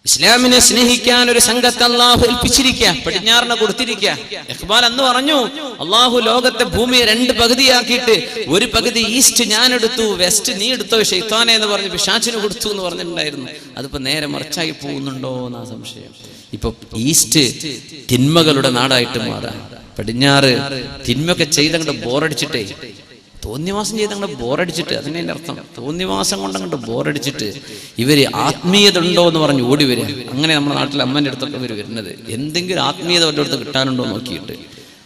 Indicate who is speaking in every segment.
Speaker 1: ഇസ്ലാമിനെ സ്നേഹിക്കാൻ ഒരു സംഘത്തെ അള്ളാഹു ഏൽപ്പിച്ചിരിക്കുക, പടിഞ്ഞാറിനെ കൊടുത്തിരിക്കുക. ഇഖ്ബാൽ അന്ന് പറഞ്ഞു, അള്ളാഹു ലോകത്തെ ഭൂമിയെ 2 പകുതിയാക്കിയിട്ട് ഒരു പകുതി ഈസ്റ്റ് ഞാൻ എടുത്തു, വെസ്റ്റ് നീ എടുത്തോ ശൈത്താനെ എന്ന് പറഞ്ഞ് പിശാചിന് കൊടുത്തു എന്ന് പറഞ്ഞിട്ടുണ്ടായിരുന്നു. അതിപ്പോ നേരെ മറിച്ചായി പോകുന്നുണ്ടോ എന്നാ സംശയം. ഇപ്പൊ ഈസ്റ്റ് തിന്മകളുടെ നാടായിട്ട് മാറാൻ, പടിഞ്ഞാറ് തിന്മയൊക്കെ ചെയ്തങ്ങോട്ട് ബോറടിച്ചിട്ടേ, തോന്നിവാസം ചെയ്ത് അങ്ങോട്ട് ബോറടിച്ചിട്ട്, അതിൻ്റെ അർത്ഥം തോന്നിവാസം കൊണ്ട് അങ്ങോട്ട് ബോറടിച്ചിട്ട് ഇവര് ആത്മീയത ഉണ്ടോ എന്ന് പറഞ്ഞ് ഓടി വരിക. അങ്ങനെ നമ്മുടെ നാട്ടിൽ അമ്മേൻ്റെ അടുത്തൊക്കെ ഇവർ വരുന്നത്, എന്തെങ്കിലും ആത്മീയത വല്ല അടുത്ത് കിട്ടാനുണ്ടോ നോക്കിയിട്ട്,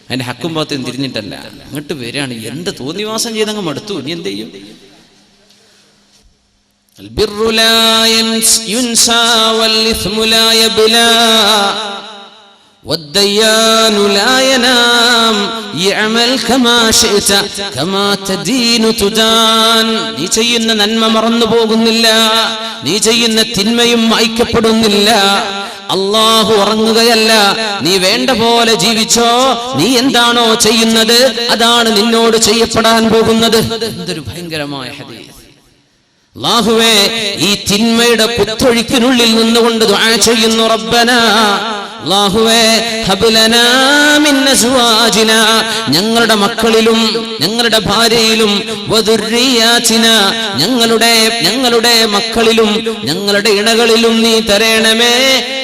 Speaker 1: അതിന്റെ ഹക്കും ഭാഗത്തും തിരിഞ്ഞിട്ടല്ല, അങ്ങോട്ട് വരികയാണ്. എന്ത് തോന്നിവാസം ചെയ്തങ്ങ് മടുത്തു, ഇനി എന്ത് ചെയ്യും? والديان لا ينام يعمل كما شئت كما تدين تدان. നീ ചെയ്യുന്ന നന്മ മറന്നു പോകുന്നില്ല, നീ ചെയ്യുന്ന തിന്മയും മായ്ക്കപ്പെടുന്നില്ല. അല്ലാഹു ഉറങ്ങുകയല്ല, നീ വേണ്ട പോലെ ജീവിച്ചോ, നീ എന്താണോ ചെയ്യുന്നത് അതാണ് നിന്നോട് ചെയ്യപ്പെടാൻ പോകുന്നത്. എന്തൊരു ഭയങ്കരമായ ഹദീസ്. അല്ലാഹുവേ, ഈ തിന്മയുടെ കുത്തൊഴുക്കിനുള്ളിൽ നിന്നുകൊണ്ട് ദുആ ചെയ്യുന്നു, റബ്ബനാ അല്ലാഹുവേ ഹബ് ലനാ മിൻ അസ്വാജിനാ, ഞങ്ങളുടെ മക്കളിലും ഞങ്ങളുടെ ഭാര്യയിലും, വദുർരിയാതിനാ, ഞങ്ങളുടെ മക്കളിലും ഞങ്ങളുടെ ഇണകളിലും നീ തരേണമേ,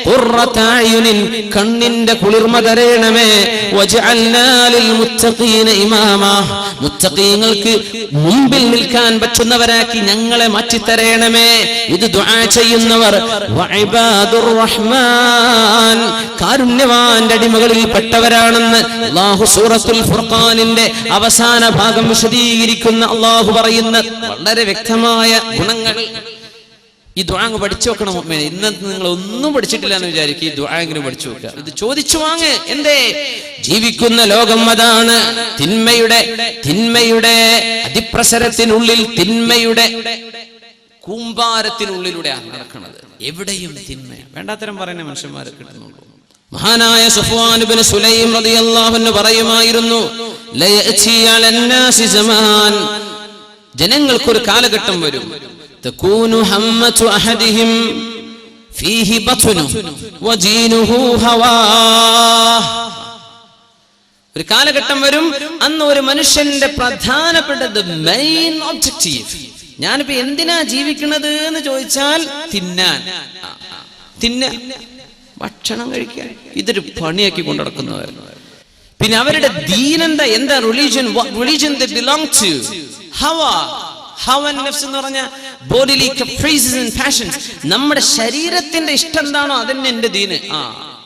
Speaker 1: ഖുർറത അയുനിൻ, കണ്ണിന്റെ കുളിർമ തരേണമേ, വജഅൽനാ ലിൽ മുത്തഖീന ഇമാമാ, മുത്തഖീങ്ങൾക്ക് മുമ്പിൽ നിൽക്കാൻ പറ്റുന്നവരാക്കി ഞങ്ങളെ മാറ്റി തരേണമേ. ഇത് ദുആ ചെയ്യുന്നവർ വഇബാദുർ റഹ്മാൻ, കാരുണ്യവാന്റെ അടിമകളിൽ പെട്ടവരാണെന്ന് അല്ലാഹു സൂറത്തുൽ ഫുർഖാനിന്റെ അവസാന ഭാഗം വിശദീകരിക്കുന്ന അല്ലാഹു പറയുന്ന വളരെ വ്യക്തമായ ഗുണങ്ങൾ. ഈ ദുആ പഠിച്ചു വെക്കണം മുഅ്മിനേ. ഇന്നത്തെ നിങ്ങൾ ഒന്നും പഠിച്ചിട്ടില്ല എന്ന് വിചാരിക്കും, ഈ ദുആ എങ്കിലും പഠിച്ചു വെക്കുക. ഇത് ചോദിച്ചു വാങ്ങ്. എന്തേ? ജീവിക്കുന്ന ലോകം അതാണ്. തിന്മയുടെ അതിപ്രസരത്തിനുള്ളിൽ, തിന്മയുടെ കൂമ്പാരത്തിനുള്ളിലൂടെയാണ് നടക്കുന്നത്. എവിടെയും തിന്മ, വേണ്ടാത്തരം പറയുന്ന മനുഷ്യന്മാരെ കിട്ടുന്നുള്ളൂ. മഹാനായ സഫ്വാൻ ഇബ്നു സുലൈം റളിയല്ലാഹു അൻഹു പറയുമായിരുന്നു, ലയഅതി അലന്നാസി സമാൻ, ജനങ്ങൾക്കൊരു കാലഘട്ടം വരും, തകൂനു ഹമ്മതു അഹദിഹിം ഫീഹി ബത്നു വദീനുഹു ഹവാ. ഒരു കാലഘട്ടം വരും, അന്ന് ഒരു മനുഷ്യന്റെ പ്രധാനപ്പെട്ട മെയിൻ ഒബ്ജക്റ്റീവ്, ഞാനിപ്പോ എന്തിനാ ജീവിക്കുന്നത് എന്ന് ചോദിച്ചാൽ തിന്നാൻ, ഭക്ഷണം കഴിക്കാൻ, ഇതൊരു പണിയാക്കി കൊണ്ടു നടക്കുന്നവരായിരുന്നു. പിന്നെ അവരുടെ ദീനെന്താ, എന്താ റിലീജിയൻ they belong to, ഹവ നഫ്സ് എന്ന് പറഞ്ഞ bodily caprices and passions, നമ്മുടെ ശരീരത്തിന്റെ ഇഷ്ടം എന്താണോ അതന്നെ എന്റെ ദീന്.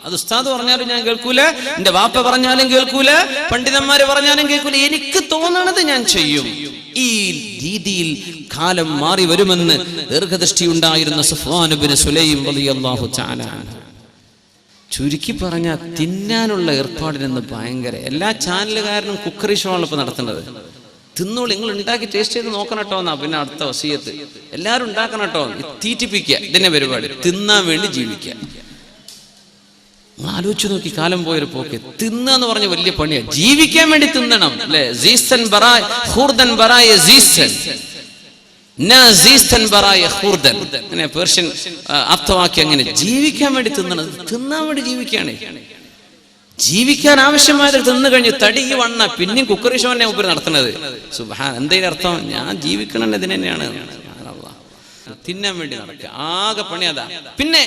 Speaker 1: അത് ഉസ്താദ് പറഞ്ഞാലും ഞാൻ കേൾക്കൂല, എന്റെ വാപ്പ പറഞ്ഞാലും കേൾക്കൂല, പണ്ഡിതന്മാര് പറഞ്ഞാലും കേൾക്കൂല, എനിക്ക് തോന്നണത് ഞാൻ ചെയ്യും. ഈ രീതിയിൽ കാലം മാറി വരുമെന്ന് ദീർഘദൃഷ്ടി ഉണ്ടായിരുന്ന സഫ്വാൻ ഇബ്നു സുലൈം റളിയല്ലാഹു തആല. ചുരുക്കി പറഞ്ഞ തിന്നാനുള്ള ഏർപ്പാടിനെന്ന് ഭയങ്കര, എല്ലാ ചാനലുകാരനും കുക്കറി ഷോ ആണ് ഇപ്പൊ നടത്തുന്നത്. തിന്നോളൂ, നിങ്ങൾ ഉണ്ടാക്കി ടേസ്റ്റ് ചെയ്ത് നോക്കണം കേട്ടോ എന്നാ പിന്നെ അടുത്ത വസിയത്ത്. എല്ലാവരും ഉണ്ടാക്കണം കേട്ടോ, തീറ്റിപ്പിക്കുക, ഇതിന്റെ പരിപാടി. തിന്നാൻ വേണ്ടി ജീവിക്കുക. ആലോചിച്ചു നോക്കി കാലം പോയൊരു പോക്ക്. തിന്നാന്ന് പറഞ്ഞ വലിയ പണിയാണ്, ജീവിക്കാൻ വേണ്ടി തിന്നണം അല്ലെ. പേർഷ്യൻ അർത്ഥവാക്യം അങ്ങനെ, ജീവിക്കാൻ വേണ്ടി തിന്നണം, തിന്നാൻ വേണ്ടി ജീവിക്കുകയാണ്. ജീവിക്കാൻ ആവശ്യമായത് തിന്നു കഴിഞ്ഞ് തടി വണ്ണ പിന്നെയും കുക്കറി ഷോനെ മുമ്പിൽ നടത്തുന്നത്. സുബ്ഹാൻ, എന്തേലും അർത്ഥം? ഞാൻ ജീവിക്കണം ഇതിന് തന്നെയാണ്, തിന്നാൻ വേണ്ടി നടക്കുക, ആകെ പണി അതാ. പിന്നെ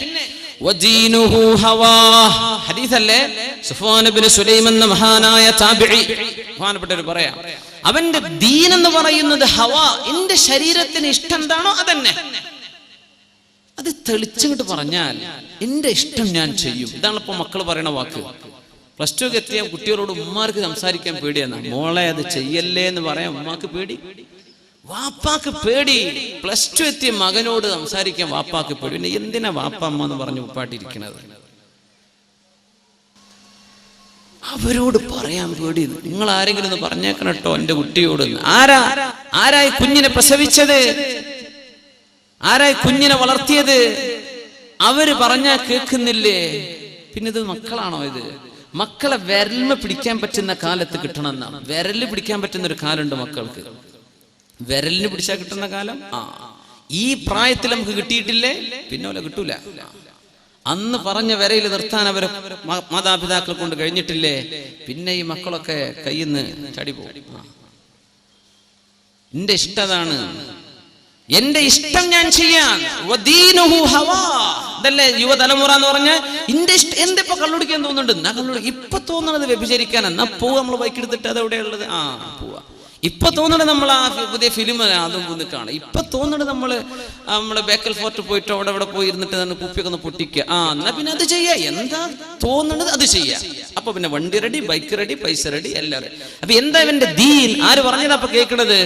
Speaker 1: ഹദീസല്ലേ, സഫ്വാൻ ഇബ്നു സുലൈം എന്ന മഹാനായ താബിഈ, മഹാനപ്പെട്ടവർ പറയാം, അവന്റെ ദീൻ എന്ന് പറയുന്നത് ഹവാ, എന്റെ ശരീരത്തിന് ഇഷ്ടം എന്താണോ അതന്നെ. അത് തെളിച്ചിട്ട് പറഞ്ഞാൽ എന്റെ ഇഷ്ടം ഞാൻ ചെയ്യും. ഇതാണ് ഇപ്പൊ മക്കൾ പറയണ വാക്ക്. പ്ലസ് ടു എത്തിയ കുട്ടികളോട് ഉമ്മാർക്ക് സംസാരിക്കാൻ പേടിയാണ്. മോളെ അത് ചെയ്യല്ലേ എന്ന് പറയാൻ ഉമ്മാക്ക് പേടി, വാപ്പാക്ക് പേടി. പ്ലസ് ടു എത്തിയ മകനോട് സംസാരിക്കാൻ വാപ്പാക്ക് പേടി. പിന്നെ എന്തിനാ വാപ്പ അമ്മ എന്ന് പറഞ്ഞ് ഉപ്പാട്ടിരിക്കണത്? അവരോട് പറയാൻ പേടി. നിങ്ങൾ ആരെങ്കിലും ഒന്ന് പറഞ്ഞേക്കണം കേട്ടോ എന്റെ കുട്ടിയോട്. ആരായി കുഞ്ഞിനെ പ്രസവിച്ചത്, ആരായി കുഞ്ഞിനെ വളർത്തിയത്? അവര് പറഞ്ഞാ കേൾക്കുന്നില്ലേ? പിന്നെ ഇത് മക്കളാണോ? ഇത് മക്കളെ വിരലിമ പിടിക്കാൻ പറ്റുന്ന കാലത്ത് കിട്ടണമെന്നാണ്. വിരലിൽ പിടിക്കാൻ പറ്റുന്ന ഒരു കാലുണ്ട് മക്കൾക്ക്, വിരലിന് പിടിച്ചാൽ കിട്ടുന്ന കാലം. ഈ പ്രായത്തിൽ നമുക്ക് കിട്ടിയിട്ടില്ലേ, പിന്നെ ഓല കിട്ടൂല. അന്ന് പറഞ്ഞ വരയിൽ നിർത്താൻ അവരെ മാതാപിതാക്കൾ കൊണ്ട് കഴിഞ്ഞിട്ടില്ലേ, പിന്നെ ഈ മക്കളൊക്കെ കയ്യിൽ നിന്ന് ചാടി പോകും. എന്റെ ഇഷ്ടതാണ്, എന്റെ ഇഷ്ടം ഞാൻ ചെയ്യാൻ. ഇതല്ലേ യുവതലമുറ എന്ന് പറഞ്ഞാൽ എന്റെ ഇഷ്ടം. എന്തിപ്പോ കള്ളുടിക്കാൻ തോന്നുന്നുണ്ട്, എന്നാ കള്ളുടിക്കും. ഇപ്പൊ തോന്നണത് വ്യഭിചരിക്കാൻ, എന്നാ പോവാ നമ്മൾ ബൈക്ക് എടുത്തിട്ട് അത് എവിടെയുള്ളത്, പോവാ. ഇപ്പൊ തോന്നണത് നമ്മൾ ആ പുതിയ ഫിലിം അതും ഒന്ന് കാണാം. ഇപ്പൊ തോന്നണത് നമ്മള് ബേക്കൽ ഫോർട്ട് പോയിട്ട് അവിടെ പോയി ഇരുന്നിട്ട് തന്നെ കുപ്പിയൊക്കെ ഒന്ന് പൊട്ടിക്കുക. എന്നാ പിന്നെ അത് ചെയ്യാ. എന്താ തോന്നണത് അത് ചെയ്യാ. അപ്പൊ പിന്നെ വണ്ടി റെഡി, ബൈക്ക് റെഡി, പൈസ റെഡി, എല്ലാം റെഡി. അപ്പൊ എന്താ ഇവന്റെ ദീൻ? ആര് പറഞ്ഞത് അപ്പൊ കേൾക്കണത്?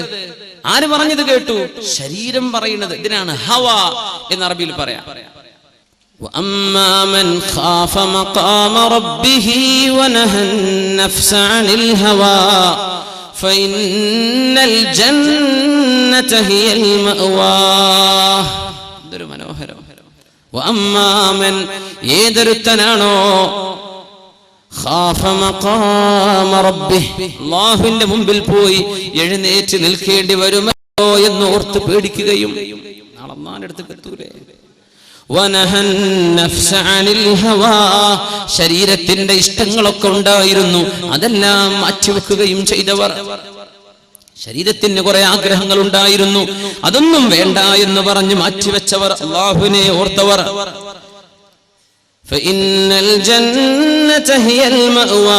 Speaker 1: ആര് പറഞ്ഞത് കേട്ടു? ശരീരം പറയുന്നത്. ഇതിനാണ് ഹവ എന്ന് അറബിയിൽ പറയാം. وَأَمَّا مَنْ خَافَ مَقَامَ رَبِّهِ وَنَهَى النَّفْسَ عَنِ الْهَوَى فَإِنَّ الْجَنَّةَ هِيَ الْمَأْوَى. ഇതൊരു മനോഹരം. وَأَمَّا مَنْ ഏതൊരുത്തനാണോ ഖാഫ മഖാമ റബ്ബിഹി അല്ലാഹുവിന്റെ മുമ്പിൽ പോയി എഴുന്നേറ്റ് നിൽക്കേണ്ടി വരുമോ എന്ന് ഓർത്ത് പേടിക്കുകയും നാളെ അല്ലാഹുവിന്റെ അടുത്ത് എത്തൂലേ. വനഹൻ നഫ്സ അനിൽ ഹവാ ശരീരത്തിന്റെ ഇഷ്ടങ്ങളൊക്കെ ഉണ്ടായിരുന്നു, അതെല്ലാം മാറ്റിവെക്കുകയും ചെയ്തവർ. ശരീരത്തിന് കുറെ ആഗ്രഹങ്ങൾ ഉണ്ടായിരുന്നു, അതൊന്നും വേണ്ട എന്ന് പറഞ്ഞ് മാറ്റിവെച്ചവർ, അല്ലാഹുവിനെ ഓർത്തവർ. ഫഇന്നൽ ജന്നത ഹിയൽ മഅവാ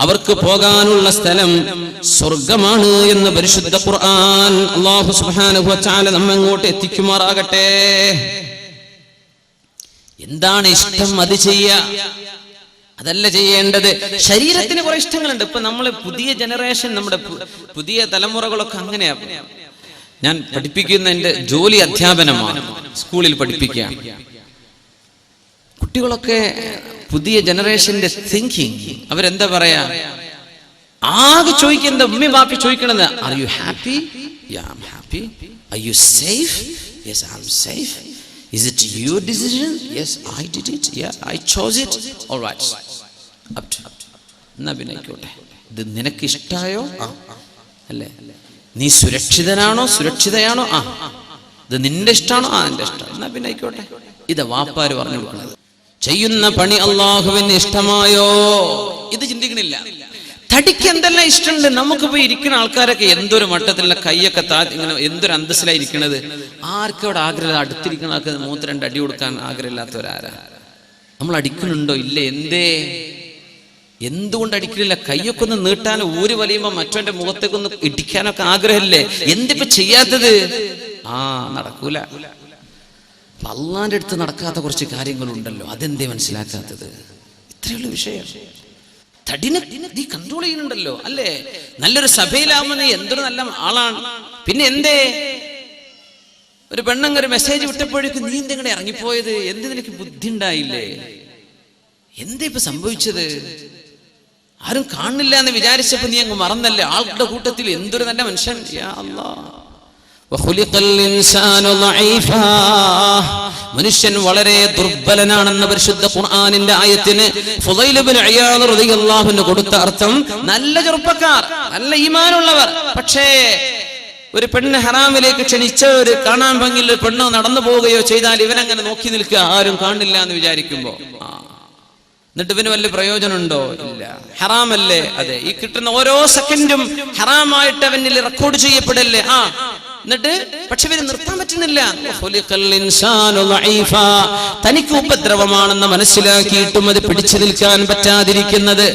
Speaker 1: അവർക്ക് പോകാനുള്ള സ്ഥലം സ്വർഗമാണ് എന്ന് പരിശുദ്ധ ഖുർആൻ. അല്ലാഹു സുബ്ഹാനഹു വ തആല നമ്മെ അങ്ങോട്ട് എത്തിക്കുമാറാകട്ടെ. എന്താണ് ഇഷ്ടം അത് ചെയ്യുക, അതല്ല ചെയ്യേണ്ടത്. ശരീരത്തിന് കുറെ ഇഷ്ടങ്ങളുണ്ട്. ഇപ്പൊ നമ്മള് പുതിയ ജനറേഷൻ, നമ്മുടെ പുതിയ തലമുറകളൊക്കെ അങ്ങനെയാ. ഞാൻ പഠിപ്പിക്കുന്ന എന്റെ ജോലി അധ്യാപനമാണ്, സ്കൂളിൽ പഠിപ്പിക്കുക. കുട്ടികളൊക്കെ പുതിയ ജനറേഷന്റെ തിങ്കിങ്, അവരെന്താ പറയാ, ആകെ ചോദിക്കുന്നത്, ഉമ്മി ബാപ്പി ചോദിക്കണത്, are you happy? Yeah I am happy. Are you safe? Yes I am safe. Is it your decision? Yes I did it. Yeah I chose it. Alright, up to. എന്നാ പിന്നെ ആയിക്കോട്ടെ. ഇത് നിനക്ക് ഇഷ്ടായോ? അല്ലേ? നീ സുരക്ഷിതനാണോ, സുരക്ഷിതയാണോ? ഇത് നിന്റെ ഇഷ്ടമാണോ? എന്റെ ഇഷ്ടം. എന്നാ പിന്നെ ആയിക്കോട്ടെ. ഇത് വാപ്പാര് പറഞ്ഞു കൊടുക്കുന്നത്. ചെയ്യുന്ന പണി അള്ളാഹുവിന് ഇഷ്ടമായോ? ഇത് ചിന്തിക്കണില്ല. തടിക്ക് എന്തെല്ലാം ഇഷ്ടമുണ്ട്. നമുക്ക് പോയി ഇരിക്കുന്ന ആൾക്കാരൊക്കെ എന്തൊരു മട്ടത്തിലുള്ള കൈയൊക്കെ ഇങ്ങനെ എന്തൊരു അന്തസ്സിലായിരിക്കണത്. ആർക്കവിടെ ആഗ്രഹം? അടുത്തിരിക്കുന്ന ആൾക്ക് 3-2 അടി കൊടുക്കാൻ ആഗ്രഹമില്ലാത്തവരാരാ? നമ്മൾ അടിക്കുന്നുണ്ടോ? ഇല്ല. എന്തേ? എന്തുകൊണ്ട് അടിക്കണില്ല? കൈയൊക്കെ ഒന്ന് നീട്ടാൻ, ഊര് വലിയുമ്പോ മറ്റവന്റെ മുഖത്തേക്കൊന്ന് ഇടിക്കാനൊക്കെ ആഗ്രഹമില്ലേ? എന്തിപ്പോ ചെയ്യാത്തത്? നടക്കൂല. അള്ളാന്റെ അടുത്ത് നടക്കാത്ത കുറച്ച് കാര്യങ്ങളുണ്ടല്ലോ, അതെന്തേ മനസ്സിലാക്കാത്തത്? ഇത്രയുള്ള വിഷയം. തടിനെ നീ കൺട്രോൾ ചെയ്യുന്നുണ്ടല്ലോ, അല്ലേ? നല്ലൊരു സഭയിലാവുമ്പോ നീ എന്തൊരു നല്ല ആളാണ്. പിന്നെ എന്തേ ഒരു പെണ്ണങ്ങ ഒരു മെസ്സേജ് വിട്ടപ്പോഴേക്കും നീ എന്തെങ്ങനെ ഇറങ്ങിപ്പോയത്? എന്ത് നിനക്ക് ബുദ്ധി ഉണ്ടായില്ലേ? എന്തേ ഇപ്പൊ സംഭവിച്ചത്? ആരും കാണില്ല എന്ന് വിചാരിച്ചപ്പോ നീ അങ്ങ് മറന്നല്ലേ? ആളുടെ കൂട്ടത്തിൽ എന്തൊരു നല്ല മനുഷ്യൻ. യാ അല്ലാഹ്. മനുഷ്യൻ വളരെ ദുർബലനാണെന്ന പരിശുദ്ധ ഖുർആനിന്റെ ആയത്തിന് ഫുളൈൽ ഇബ്നു ഇയാദ് റളിയല്ലാഹു അൻഹു കൊടുത്ത അർത്ഥം, നല്ല ചെറുപ്പക്കാർ, നല്ല ഈമാനുള്ളവർ, പക്ഷേ ഒരു പെണ്ണ് ഹറാമിലേക്ക് ക്ഷണിച്ച ഒരു കാണാൻ ഭംഗിയിൽ പെണ്ണോ നടന്നു പോവുകയോ ചെയ്താൽ ഇവനങ്ങനെ നോക്കി നിൽക്കുക, ആരും കാണില്ല എന്ന് വിചാരിക്കുമ്പോ. എന്നിട്ട് ഇവന് വല്ല പ്രയോജനമുണ്ടോ? ഇല്ല. ഹറാമല്ലേ? അതെ. ഈ കിട്ടുന്ന ഓരോ സെക്കൻഡും ഹറാമായിട്ട് അവനിൽ റെക്കോർഡ് ചെയ്യപ്പെടല്ലേ? എന്നിട്ട് പക്ഷെ ഇവന് നിർത്താൻ പറ്റുന്നില്ല. തനിക്ക് ഉപദ്രവമാണെന്ന് മനസ്സിലാക്കിയിട്ടും അത് പിടിച്ചു നിൽക്കാൻ പറ്റാതിരിക്കുന്നത്.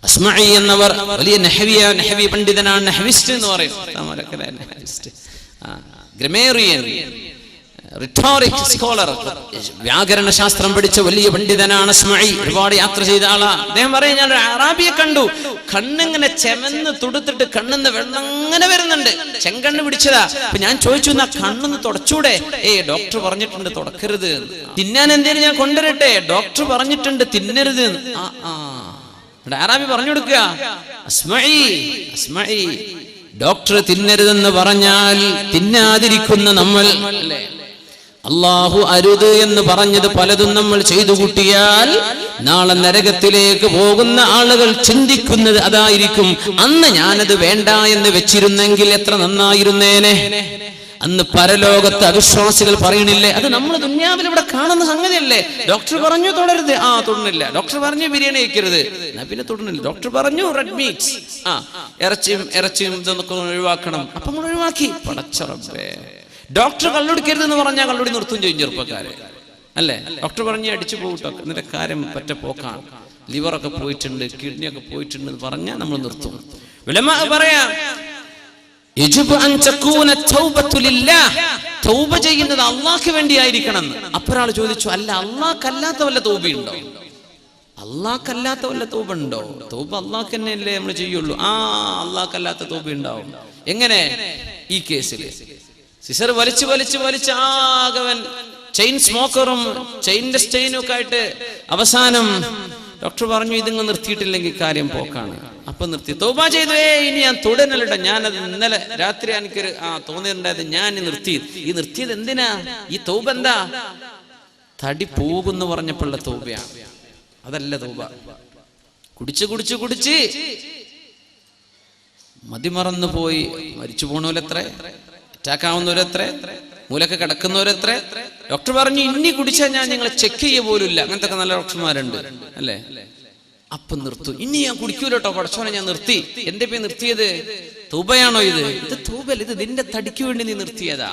Speaker 1: അസ്മഈ എന്നവർ വലിയ നഹവി പണ്ഡിതനാണ്. നഹവിസ്റ്റ് എന്ന് പറയും. ഗ്രമേറിയൻ, റിട്ടോറിക് സ്കോളർ, വ്യാകരണ ശാസ്ത്രം പഠിച്ച വലിയ പണ്ഡിതനാണ് അസ്മഈ. ഒരുപാട് യാത്ര ചെയ്ത ആളാ. അദ്ദേഹം പറയും, ഞാൻ ഒരു അറാബിയെ കണ്ടു, കണ്ണിങ്ങനെ ചെമന്ന് തുടുത്തിട്ട് കണ്ണിന്ന് വെള്ളം അങ്ങനെ വരുന്നുണ്ട്, ചെങ്കണ്ണ് പിടിച്ചതാ. അപ്പൊ ഞാൻ ചോദിച്ചു, എന്നാ കണ്ണൊന്ന് തുടച്ചൂടെ? ഡോക്ടർ പറഞ്ഞിട്ടുണ്ട് തുടക്കരുത്. തിന്നാൻ എന്തേലും ഞാൻ കൊണ്ടുവരട്ടെ? ഡോക്ടർ പറഞ്ഞിട്ടുണ്ട് തിന്നരുത്. അറാബി പറഞ്ഞു കൊടുക്കുക, അസ്മഈ ഡോക്ടർ തിന്നരുതെന്ന് പറഞ്ഞാൽ തിന്നാതിരിക്കുന്ന നമ്മൾ, അല്ലേ? അല്ലാഹു അരുത് എന്ന് പറഞ്ഞത് പലതും നമ്മൾ ചെയ്തു കൂട്ടിയാൽ നാളെ നരകത്തിലേക്ക് പോകുന്ന ആളുകൾ ചിന്തിക്കുന്നത് അതായിരിക്കും. അന്ന് ഞാനത് വേണ്ട എന്ന് വെച്ചിരുന്നെങ്കിൽ എത്ര നന്നായിരുന്നേനെ. അന്ന് പരലോകത്ത് അവിശ്വാസികൾ പറയണില്ലേ, അത് നമ്മൾ ദുന്യാവിൽ ഇവിടെ കാണുന്ന സംഗതിയല്ലേ. ഡോക്ടർ പറഞ്ഞു തുടരുത്, തൊടുന്നില്ല. ഡോക്ടർ പറഞ്ഞു ബിരിയാണി കഴിക്കരുത്, പിന്നെ തൊടുന്നില്ല. ഡോക്ടർ പറഞ്ഞു റെഡ് മീറ്റ്സ്, ഇറച്ചിയും ഇതൊക്കെ ഒഴിവാക്കണം, അപ്പൊ നമ്മൾ ഒഴിവാക്കി. പടച്ച റബ്ബേ, ഡോക്ടർ കള്ളുടിക്കരുത് എന്ന് പറഞ്ഞാൽ കള്ളുടി നിർത്തും ചെയ്യും ചെറുപ്പക്കാരെ, അല്ലേ? ഡോക്ടർ പറഞ്ഞ് അടിച്ചു പോകട്ടോ, എന്നിട്ട് കാര്യം പറ്റ പോക്കാണ്, ലിവറൊക്കെ പോയിട്ടുണ്ട്, കിഡ്നിയൊക്കെ പോയിട്ടുണ്ട് എന്ന് പറഞ്ഞാൽ നമ്മൾ നിർത്തും. ഉലമാ പറയാം, തൗബ ചെയ്യുന്നത് അള്ളാഹ്ക്ക് വേണ്ടിയായിരിക്കണം. അപ്പൊരാൾ ചോദിച്ചു, അല്ല അള്ളാഹ്ക്കല്ലാത്ത വല്ല തൗബയുണ്ടോ? അള്ളാഹ്ക്കല്ലാത്ത വല്ല തൗബ ഉണ്ടോ? തൗബ അള്ളാഹ്ക്ക് തന്നെയല്ലേ നമ്മൾ ചെയ്യുള്ളൂ. അള്ളാഹ്ക്കല്ലാത്ത തൗബ ഉണ്ടാവും. എങ്ങനെ? ഈ കേസിൽ സിസർ വലിച്ച് ആകവൻ ചെയിൻ സ്മോക്കറും ചെയിൻ്റെ സ്റ്റെയിനും ഒക്കെ ആയിട്ട് അവസാനം ഡോക്ടർ പറഞ്ഞു, ഇതിങ്ങ് നിർത്തിയിട്ടില്ലെങ്കിൽ കാര്യം പോക്കാണ്. അപ്പൊ നിർത്തി. തൗബ ചെയ്തു, ഇനി ഞാൻ തുടരലട്ട, ഞാനത് ഇന്നലെ രാത്രി എനിക്കൊരു തോന്നിയിട്ടുണ്ടായത്, ഞാൻ നിർത്തിയത് എന്തിനാ? ഈ തൗബ എന്താ? തടി പോകുന്നു പറഞ്ഞപ്പോഴുള്ള തൗബയാണ്, അതല്ല തൗബ. കുടിച്ച് മതിമറന്നു പോയി മരിച്ചു പോണോലെത്ര, അറ്റാക്ക് ആവുന്നവരെത്ര, മൂലൊക്കെ കിടക്കുന്നവരെത്ര. ഡോക്ടർ പറഞ്ഞു, ഇനി കുടിച്ചാൽ ഞാൻ നിങ്ങളെ ചെക്ക് ചെയ്യ പോലുമില്ല. അങ്ങനത്തെ നല്ല ഡോക്ടർമാരുണ്ട്, അല്ലേ? അപ്പൊ നിർത്തും. ഇനി ഞാൻ കുടിക്കൂലോട്ടോ, പടച്ചോനെ ഞാൻ നിർത്തി. എന്റെ പേര് നിർത്തിയത്? തൗബയാണോ ഇത്? ഇത് തൗബല്ല, ഇത് നിന്റെ തടിക്ക് വേണ്ടി നീ നിർത്തിയതാ.